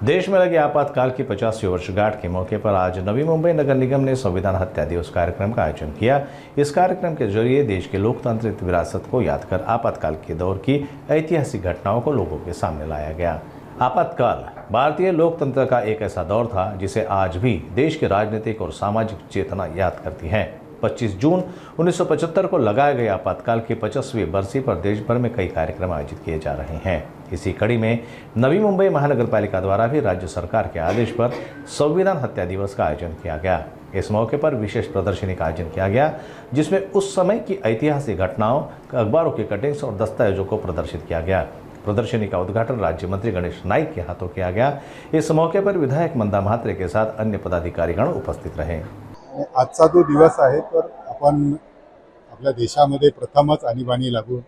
देश में लगे आपातकाल की 50वीं वर्षगांठ के मौके पर आज नवी मुंबई नगर निगम ने संविधान हत्या दिवस कार्यक्रम का आयोजन किया। इस कार्यक्रम के जरिए देश के लोकतांत्रिक विरासत को याद कर आपातकाल के दौर की ऐतिहासिक घटनाओं को लोगों के सामने लाया गया। आपातकाल भारतीय लोकतंत्र का एक ऐसा दौर था जिसे आज भी देश की राजनीतिक और सामाजिक चेतना याद करती है। 25 जून 1975 को लगाए गए आपातकाल की 50वीं बरसी पर देश भर में कई कार्यक्रम आयोजित किए जा रहे हैं। इसी कड़ी में नवी मुंबई महानगर पालिका द्वारा भी राज्य सरकार के आदेश पर संविधान हत्या दिवस का आयोजन किया गया। इस मौके पर विशेष प्रदर्शनी का आयोजन किया गया, जिसमें उस समय की ऐतिहासिक घटनाओं, अखबारों के कटिंग्स और दस्तावेजों को प्रदर्शित किया गया। प्रदर्शनी का उद्घाटन राज्य मंत्री गणेश नाईक के हाथों किया गया। इस मौके पर विधायक मंदा म्हात्रे के साथ अन्य पदाधिकारीगण उपस्थित रहे। आजचा जो दिवस आहे तर आपण आपल्या देशामध्ये प्रथमच आणीबाणी लागून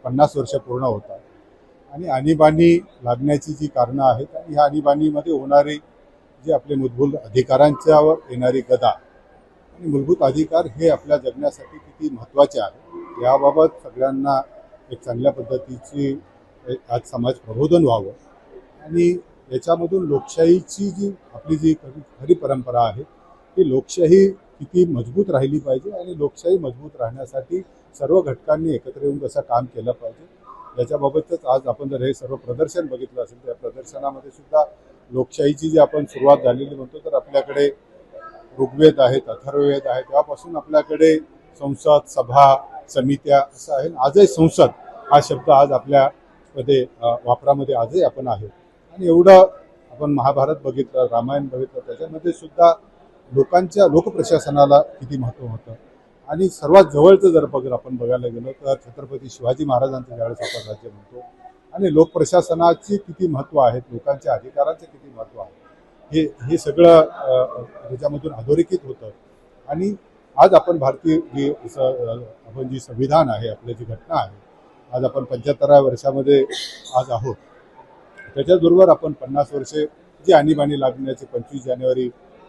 50 वर्ष पूर्ण होतात आणि आणीबाणी लागण्याची जी कारणं आहेत आणि ह्या आणीबाणीमध्ये होणारे जे आपले मूलभूत अधिकारांच्यावर येणारी गदा आणि मूलभूत अधिकार हे आपल्या जगण्यासाठी किती महत्त्वाचे आहे याबाबत सगळ्यांना एक चांगल्या पद्धतीची आज समाज प्रबोधन व्हावं आणि याच्यामधून लोकशाहीची जी आपली जी खरी परंपरा आहे ती लोकशाही किती मजबूत राहिली पाहिजे आणि लोकशाही मजबूत राहण्यासाठी सर्व घटकांनी एकत्र येऊन कसं काम केलं पाहिजे याच्याबाबतच आज आपण जर हे सर्व प्रदर्शन बघितलं असेल त्या प्रदर्शनामध्ये सुद्धा लोकशाहीची जी आपण सुरुवात झालेली म्हणतो तर आपल्याकडे ऋग्वेद आहेत, अथर्ववेद आहे, तेव्हापासून आपल्याकडे संसद, सभा, समित्या असं आहे। आजही संसद हा शब्द आज आपल्यामध्ये वापरामध्ये आजही आपण आहे आणि एवढं आपण महाभारत बघितलं, रामायण बघितलं, त्याच्यामध्ये सुद्धा लोकांच्या लोकप्रशासनाला किती महत्त्व होतं आणि सर्वात जवळचं जर आपण बघायला गेलो तर छत्रपती शिवाजी महाराजांचं ज्यावेळेस आपण राज्य म्हणतो आणि लोकप्रशासनाची किती महत्त्व आहेत, लोकांच्या अधिकारांचे किती महत्त्व आहे हे सगळं त्याच्यामधून अधोरेखित होतं आणि आज आपण भारतीय आपण जी संविधान आहे, आपली जी घटना आहे, आज आपण 75व्या वर्षामध्ये आज आहोत। त्याच्याबरोबर आपण 50 वर्षे जी आणीबाणी लागण्याची 25 जानेवारी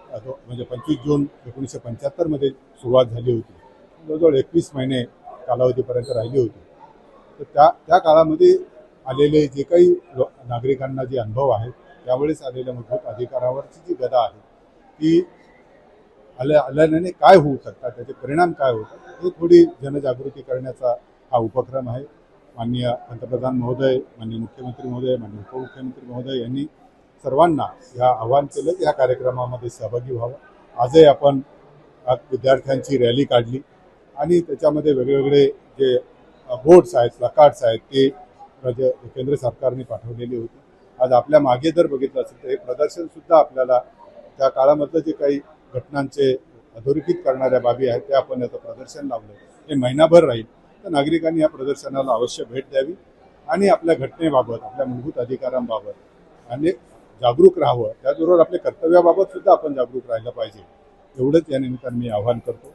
म्हणजे 25 जून 1975 मध्ये सुरुवात झाली होती, जवळजवळ 21 महिने कालावधीपर्यंत राहिली होती। तर त्या काळामध्ये आलेले जे काही नागरिकांना जे अनुभव आहेत त्यावेळेस आलेल्या मूलभूत अधिकारावरची जी गदा आहे ती आल्याने काय होऊ शकतात, त्याचे परिणाम काय होतात हे थोडी जनजागृती करण्याचा हा उपक्रम आहे। माननीय पंतप्रधान महोदय, माननीय मुख्यमंत्री महोदय, माननीय उपमुख्यमंत्री महोदय यांनी सर्वांना या आवाहन केलं की या कार्यक्रमामध्ये सहभागी व्हावं। आजही आपण विद्यार्थ्यांची रॅली काढली आणि त्याच्यामध्ये वेगवेगळे जे बोर्ड्स आहेत, प्लकार्ड्स आहेत ते केंद्र सरकारने पाठवलेली होती। आज आपल्या मागे जर बघितलं असेल तर हे प्रदर्शनसुद्धा आपल्याला त्या काळामधलं जे काही घटनांचे अधोरेखित करणाऱ्या बाबी आहेत त्या आपण याचं प्रदर्शन लावलं, हे महिनाभर राहील। तर नागरिकांनी या प्रदर्शनाला अवश्य भेट द्यावी आणि आपल्या घटनेबाबत, आपल्या मूलभूत अधिकारांबाबत आणि जागरूक राहावं, त्याचबरोबर आपल्या कर्तव्याबाबत सुद्धा आपण जागरूक राहिलं पाहिजे, एवढंच या निमित्ताने मी आवाहन करतो।